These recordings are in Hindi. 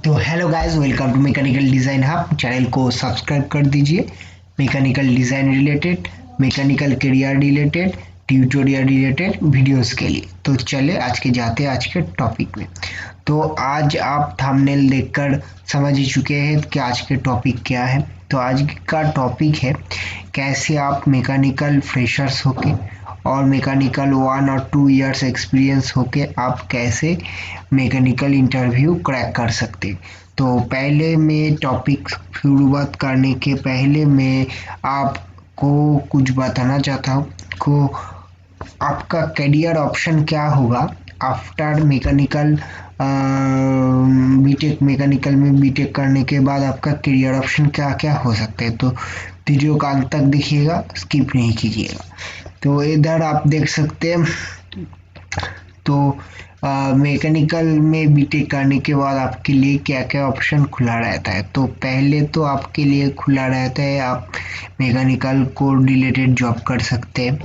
तो hello guys, welcome to mechanical design hub. Channel को सब्सक्राइब कर दीजिए। Mechanical design related, mechanical career related, tutorial related videos के लिए। तो चले आज के जाते हैं आज के टॉपिक में। तो आज आप थंबनेल देखकर समझ ही चुके हैं कि आज के टॉपिक क्या है। तो आज का टॉपिक है कैसे आप मैकेनिकल फ्रेशर्स होके और मैकेनिकल 1 और 2 इयर्स एक्सपीरियंस होके आप कैसे मैकेनिकल इंटरव्यू क्रैक कर सकते। तो पहले मैं टॉपिक शुरुआत करने के पहले मैं आपको कुछ बताना चाहता हूँ को आपका करियर ऑप्शन क्या होगा आफ्टर मैकेनिकल। बीटेक मैकेनिकल में बीटेक करने के बाद आपका करियर ऑप्शन क्या क्या हो सकते हैं। तो वीडियो का अंत तक देखिएगा, स्किप नहीं कीजिएगा। तो इधर आप देख सकते हैं। तो मैकेनिकल में बीटेक करने के बाद आपके लिए क्या क्या ऑप्शन खुला रहता है। तो पहले तो आपके लिए खुला रहता है आप मैकेनिकल कोड रिलेटेड जॉब कर सकते हैं,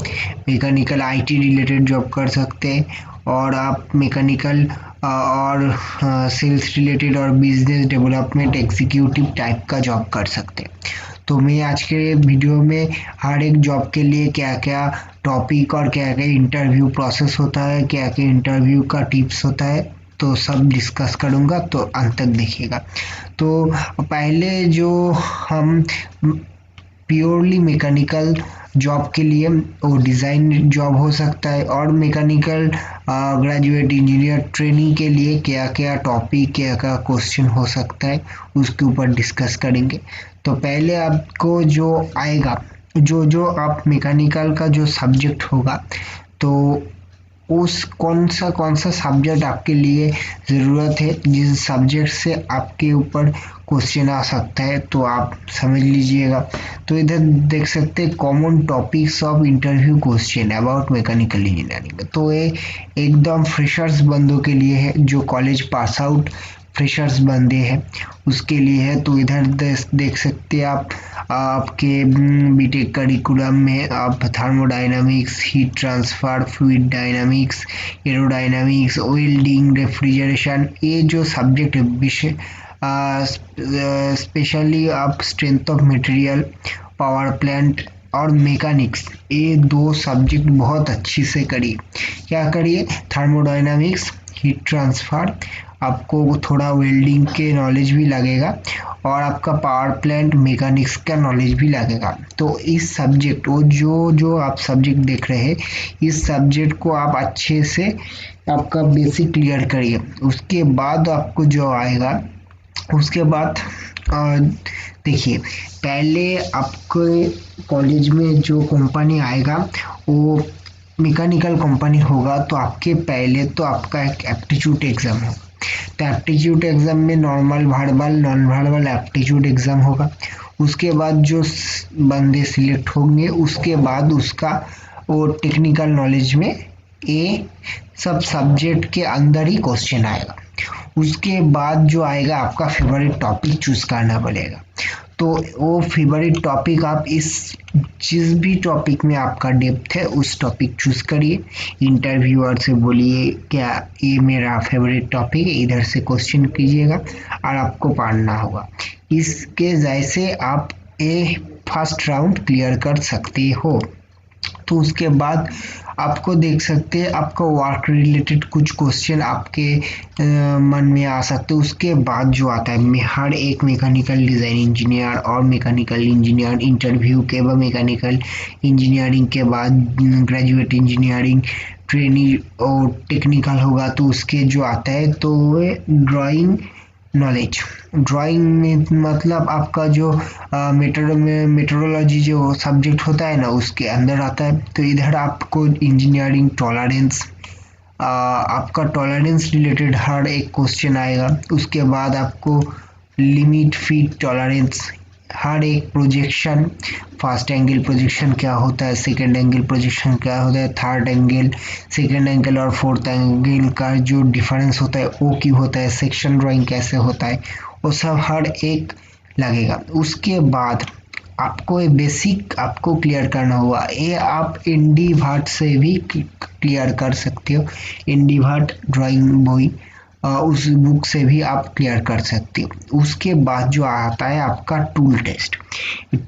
मैकेनिकल आईटी रिलेटेड जॉब कर सकते हैं, और आप मैकेनिकल और सेल्स रिलेटेड और बिजनेस डेवलपमेंट एग्जीक्यूटिव टाइप का जॉब कर सकते हैं। तो मैं आज के वीडियो में हर एक जॉब के लिए क्या क्या टॉपिक और क्या क्या इंटरव्यू प्रोसेस होता है, क्या क्या इंटरव्यू का टिप्स होता है, तो सब डिस्कस करूँगा। तो अंत तक देखिएगा। तो पहले जो हम प्योरली मैकेनिकल जॉब के लिए वो डिज़ाइन जॉब हो सकता है, और मैकेनिकल ग्रेजुएट इंजीनियर ट्रेनिंग के लिए क्या क्या टॉपिक क्या क्या क्वेश्चन हो सकता है उसके ऊपर डिस्कस करेंगे। तो पहले आपको जो आएगा, जो जो आप मैकेनिकल का जो सब्जेक्ट होगा, तो उस कौन सा सब्जेक्ट आपके लिए ज़रूरत है, जिस सब्जेक्ट से आपके ऊपर क्वेश्चन आ सकता है, तो आप समझ लीजिएगा। तो इधर देख सकते हैं common topics of interview question about mechanical engineering. तो ये एकदम फ्रेशर्स बंदों के लिए है, जो कॉलेज पास आउट फ्रेशर्स बंदे हैं उसके लिए है। तो इधर देख सकते हैं आप आपके बीटेक करिकुलम में आप thermodynamics, heat transfer, fluid dynamics, aerodynamics, welding, refrigeration, ये जो सब्जेक्ट है विषय स्पेशली आप strength of material, power plant और मैकेनिक्स, ये दो सब्जेक्ट बहुत अच्छी से करिए। क्या करिए? थर्मोडायनामिक्स, हीट ट्रांसफर, आपको थोड़ा वेल्डिंग के नॉलेज भी लगेगा, और आपका पावर प्लांट मैकेनिक्स का नॉलेज भी लगेगा। तो इस सब्जेक्ट वो जो जो आप सब्जेक्ट देख रहे हैं, इस सब्जेक्ट को आप अच्छे से आपका बेसिक क्लियर करिए। उसके बाद आपको जो आएगा, उसके बाद अ, देखिए, पहले आपके कॉलेज में जो कंपनी आएगा वो मैकेनिकल कंपनी होगा। तो आपके पहले तो आपका एक एप्टीट्यूड एग्ज़ाम होगा। तो एप्टीट्यूड एग्ज़ाम में normal verbal non verbal aptitude exam होगा। उसके बाद जो बंदे सिलेक्ट होंगे, उसके बाद उसका वो टेक्निकल नॉलेज में ये सब सब्जेक्ट के अंदर ही क्वेश्चन आएगा। उसके बाद जो आएगा आपका फेवरेट टॉपिक चूज करना पड़ेगा। तो वो फेवरेट टॉपिक आप इस जिस भी टॉपिक में आपका डेप्थ है उस टॉपिक चूज करिए। इंटरव्यूअर से बोलिए क्या ये मेरा फेवरेट टॉपिक है, इधर से क्वेश्चन कीजिएगा और आपको पढ़ना होगा। इसके जैसे आप ए फर्स्ट राउंड क्लियर कर सकते हो। तो उसके बाद आपको देख सकते हैं आपका वर्क रिलेटेड कुछ क्वेश्चन आपके मन में आ सकते हैं। उसके बाद जो आता है हर एक मैकेनिकल डिज़ाइन इंजीनियर और मैकेनिकल इंजीनियर इंटरव्यू के बाद मैकेनिकल इंजीनियरिंग के बाद ग्रेजुएट इंजीनियरिंग ट्रेनी और टेक्निकल होगा, तो उसके जो आता है तो ड्राइंग नॉलेज। ड्राइंग में मतलब आपका जो मेट्रोलॉजी जो सब्जेक्ट होता है ना, उसके अंदर आता है। तो इधर आपको इंजीनियरिंग टॉलरेंस, आपका टॉलरेंस रिलेटेड हर एक क्वेश्चन आएगा। उसके बाद आपको लिमिट फीट टॉलरेंस, हर एक प्रोजेक्शन, फर्स्ट एंगल प्रोजेक्शन क्या होता है, सेकंड एंगल प्रोजेक्शन क्या होता है, थर्ड एंगल, सेकंड एंगल और फोर्थ एंगल का जो डिफरेंस होता है वो क्यों होता है, सेक्शन ड्राइंग कैसे होता है, वो सब हर एक लगेगा। उसके बाद आपको ये बेसिक आपको क्लियर करना होगा। ये आप इंडी भाट से भी क्लियर कर सकते हो। इंडी भाट ड्राइंग बोई उस बुक से भी आप क्लियर कर सकते हो। उसके बाद जो आता है आपका टूल टेस्ट।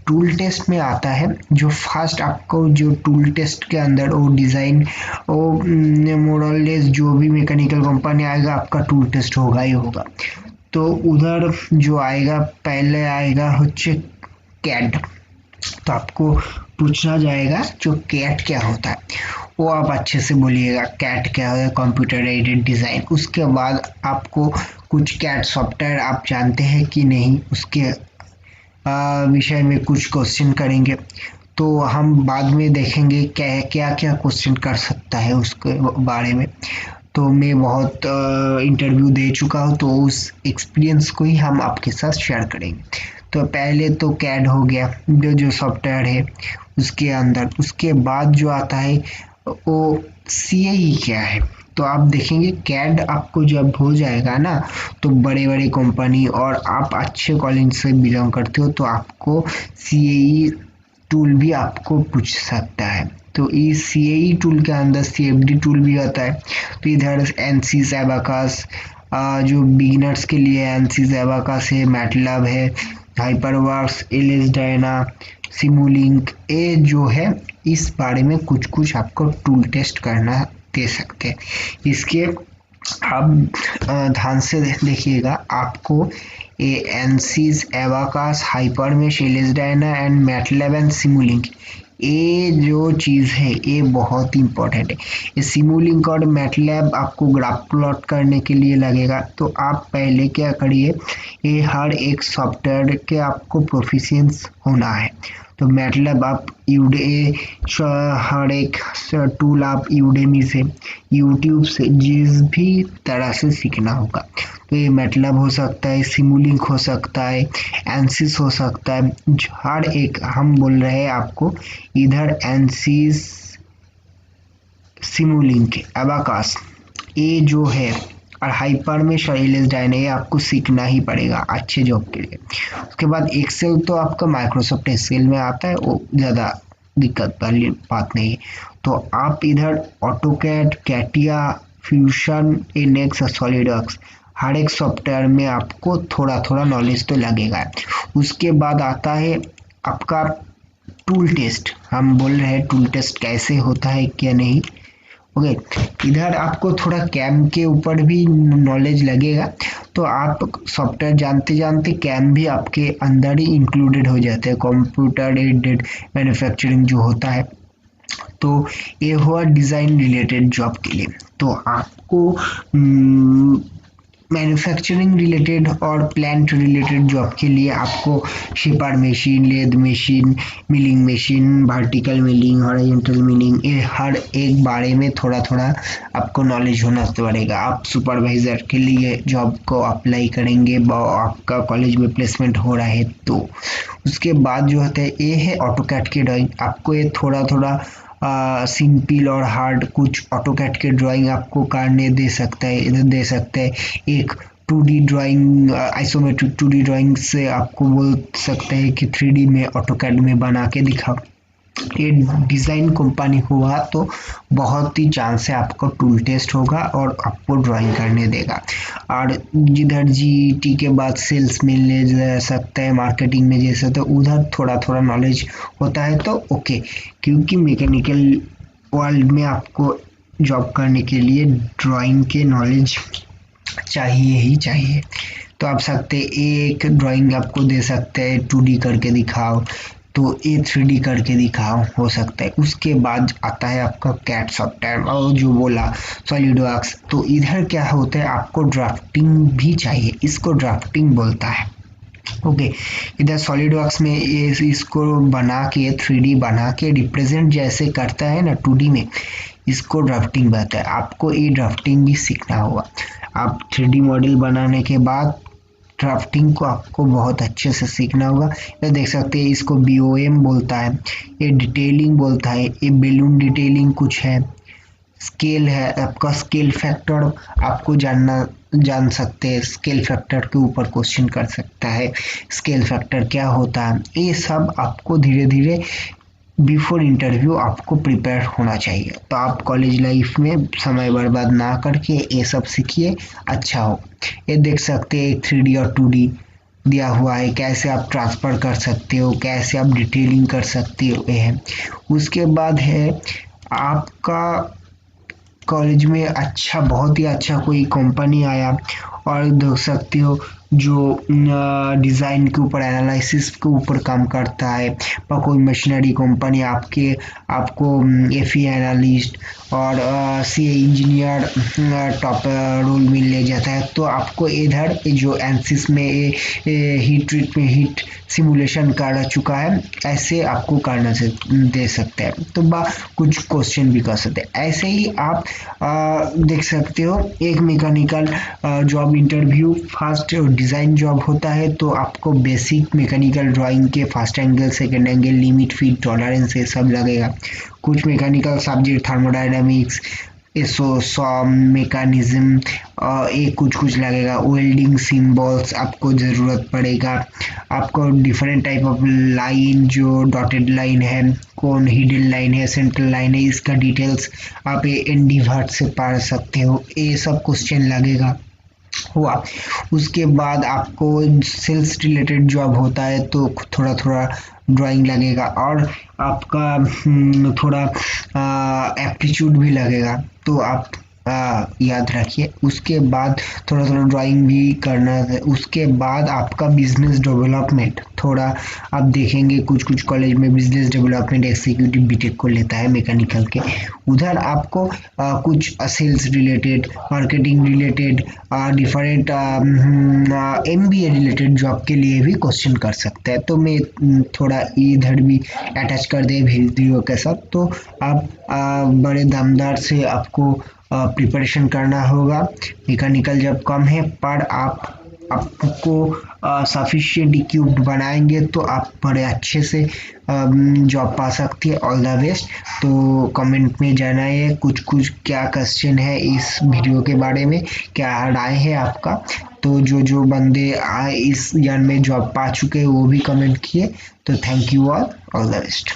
टूल टेस्ट में आता है जो फर्स्ट आपको जो टूल टेस्ट के अंदर वो डिज़ाइन वो मोरलेस जो भी मैकेनिकल कंपनी आएगा आपका टूल टेस्ट होगा ही होगा। तो उधर जो आएगा पहले आएगा হচ্ছে कैड। तो आपको पूछना जाएगा जो कैट क्या होता है, वो आप अच्छे से बोलिएगा कैट क्या है, कंप्यूटर एडेड डिज़ाइन। उसके बाद आपको कुछ कैट सॉफ्टवेयर आप जानते हैं कि नहीं उसके विषय में कुछ क्वेश्चन करेंगे। तो हम बाद में देखेंगे क्या क्या क्या क्वेश्चन कर सकता है उसके बारे में। तो मैं बहुत इंटरव्यू दे चुका हूँ तो उस एक्सपीरियंस को ही हम आपके साथ शेयर करेंगे। तो पहले तो कैड हो गया जो सॉफ्टवेयर है उसके अंदर। उसके बाद जो आता है वो सीएई क्या है। तो आप देखेंगे कैड आपको जब हो जाएगा ना तो बड़े बड़े कंपनी और आप अच्छे कॉलेज से बिलोंग करते हो तो आपको सीएई टूल भी आपको पूछ सकता है। तो इस सीएई टूल के अंदर सीएफडी टूल भी आता है। तो इधर एनसीज एबाकस जो बिगिनर्स के लिए एनसीज एबाकस है, मैटलैब है, हाइपरवर्क्स, एलिस डायना, सिमुलिंक, ये जो है इस बारे में कुछ कुछ आपको टूल टेस्ट करना दे सकते हैं। इसके आप ध्यान से देखिएगा आपको ये ANSYS Abaqus HyperMesh LS DYNA and MATLAB and Simulink ये जो चीज़ है ये बहुत इंपॉर्टेंट है। ये सिमुलिंक और मैटलैब आपको ग्राफ प्लॉट करने के लिए लगेगा। तो आप पहले क्या करिए ये हर एक सॉफ्टवेयर के आपको प्रोफिशिएंस होना है। तो मैटलैब आप हर एक टूल आप यूडेमी से यूट्यूब से जिस भी तरह से सीखना होगा। तो ये मैटलैब हो सकता है, सिमुलिंक हो सकता है, एनसिस हो सकता है। हर एक हम बोल रहे हैं आपको इधर एनसिस, सिमुलिंक, एबाकस ये जो है और हाइपर में एलिस डायना ये आपको सीखना ही पड़ेगा अच्छे जॉब के लिए। उसके बाद एक्सेल तो आपका माइक्रोसॉफ्ट एक्सेल में आता है, वो ज़्यादा दिक्कत वाली बात नहीं है। तो आप इधर ऑटोकैड, कैटिया, फ्यूशन, इनेक्स, सॉलिडवर्क्स हर एक सॉफ्टवेयर में आपको थोड़ा थोड़ा नॉलेज तो लगेगा। उसके बाद आता है आपका टूल टेस्ट। हम बोल रहे हैं टूल टेस्ट कैसे होता है क्या नहीं। ओके, इधर आपको थोड़ा कैम के ऊपर भी नॉलेज लगेगा। तो आप सॉफ्टवेयर जानते जानते कैम भी आपके अंदर ही इंक्लूडेड हो जाते हैं कंप्यूटर एडेड मैन्युफैक्चरिंग जो होता है। तो ये हुआ डिज़ाइन रिलेटेड जॉब के लिए। तो आपको मैन्युफैक्चरिंग रिलेटेड और प्लांट रिलेटेड जॉब के लिए आपको shaper machine, lathe machine, milling machine, vertical milling, horizontal milling ये हर एक बारे में थोड़ा थोड़ा आपको नॉलेज होना पड़ेगा। आप सुपरवाइज़र के लिए जॉब को अप्लाई करेंगे आपका कॉलेज में प्लेसमेंट हो रहा है तो। उसके बाद जो होता है ये है ऑटोकैड की ड्राइंग। आपको ये थोड़ा थोड़ा सिंपल और हार्ड कुछ ऑटोकैड के ड्राइंग आपको करने दे सकता है, इधर दे सकते हैं। एक 2D drawing isometric 2D drawing से आपको बोल सकते हैं कि 3D में ऑटोकैड में बना के दिखाओ। ये डिज़ाइन कंपनी हुआ तो बहुत ही चांस है आपको टूल टेस्ट होगा और आपको ड्राइंग करने देगा। और जिधर जीईटी के बाद सेल्स में ले जा सकता है, मार्केटिंग में जैसे तो उधर थोड़ा थोड़ा नॉलेज होता है तो ओके। क्योंकि मैकेनिकल वर्ल्ड में आपको जॉब करने के लिए ड्राइंग के नॉलेज चाहिए ही चाहिए। तो आप सकते एक ड्राइंग आपको दे सकते हैं 2D करके दिखाओ तो ये 3D करके दिखाओ हो सकता है। उसके बाद आता है आपका कैट सॉफ्टवेयर और जो बोला सॉलिडवर्क्स। तो इधर क्या होता है आपको ड्राफ्टिंग भी चाहिए, इसको ड्राफ्टिंग बोलता है। ओके, इधर सॉलिडवर्क्स में ये इसको बना के 3D बना के रिप्रेजेंट जैसे करता है ना 2D में, इसको ड्राफ्टिंग कहता है। आपको ये ड्राफ्टिंग भी सीखना होगा। आप 3D मॉडल बनाने के बाद ड्राफ्टिंग को आपको बहुत अच्छे से सीखना होगा। ये देख सकते हैं इसको बीओएम बोलता है, ये डिटेलिंग बोलता है, ये बैलून डिटेलिंग कुछ है, स्केल है आपका स्केल फैक्टर आपको जान सकते हैं। स्केल फैक्टर के ऊपर क्वेश्चन कर सकता है, स्केल फैक्टर क्या होता है। ये सब आपको धीरे धीरे बिफोर इंटरव्यू आपको प्रिपेयर होना चाहिए। तो आप कॉलेज लाइफ में समय बर्बाद ना करके ये सब सीखिए, अच्छा हो। ये देख सकते हैं 3D और 2D दिया हुआ है, कैसे आप ट्रांसफ़र कर सकते हो, कैसे आप डिटेलिंग कर सकते हो, ये है। उसके बाद है आपका कॉलेज में अच्छा, बहुत ही अच्छा कोई कंपनी आया और देख सकते हो जो डिज़ाइन के ऊपर, एनालिसिस के ऊपर काम करता है, और कोई मशीनरी कंपनी आपको एफई एनालिस्ट और सी इंजीनियर टॉप रोल में ले जाता है, तो आपको इधर जो एनसिस में हीट सिमुलेशन कर चुका है, ऐसे आपको करना से दे सकते हैं। तो कुछ क्वेश्चन भी कर सकते हैं। ऐसे ही आप देख सकते हो एक mechanical job interview first design job होता है, तो आपको बेसिक मैकेनिकल ड्राइंग के first angle, second angle, limit, fit, tolerance, ये सब लगेगा। कुछ मैकेनिकल सब्जेक्ट थर्मोडायनामिक्स, मैकेनिज्म, ये कुछ कुछ लगेगा। वेल्डिंग सिंबल्स आपको ज़रूरत पड़ेगा। आपको डिफरेंट टाइप ऑफ लाइन, जो डॉटेड लाइन है, कौन हिडन लाइन है, सेंट्रल लाइन है, इसका डिटेल्स आप ये एनडीवर्ट से पढ़ सकते हो। ये सब क्वेश्चन लगेगा हुआ। उसके बाद आपको सेल्स रिलेटेड जॉब होता है, तो थोड़ा थोड़ा ड्राइंग लगेगा और आपका थोड़ा एप्टीट्यूड भी लगेगा, तो आप याद रखिए। उसके बाद थोड़ा थोड़ा ड्राइंग भी करना है। उसके बाद आपका बिजनेस डेवलपमेंट थोड़ा आप देखेंगे, कुछ कुछ कॉलेज में बिजनेस डेवलपमेंट एग्जीक्यूटिव बीटेक को लेता है मैकेनिकल के। उधर आपको कुछ sales related, marketing related, different MBA related job के लिए भी क्वेश्चन कर सकते हैं। तो मैं थोड़ा इधर भी अटैच कर दे वीडियो के साथ, तो आप बड़े दमदार से आपको प्रिपरेशन करना होगा। मैकेनिकल जब कम है पर आपको सफिशिएंट इक्विप्ड बनाएंगे, तो आप बड़े अच्छे से जॉब पा सकते हैं। All the best. तो कमेंट में जानाइए कुछ कुछ क्या क्वेश्चन है इस वीडियो के बारे में, क्या राय है आपका। तो जो जो बंदे इस ईयर में जॉब पा चुके हैं वो भी कमेंट किए। तो thank you all the best.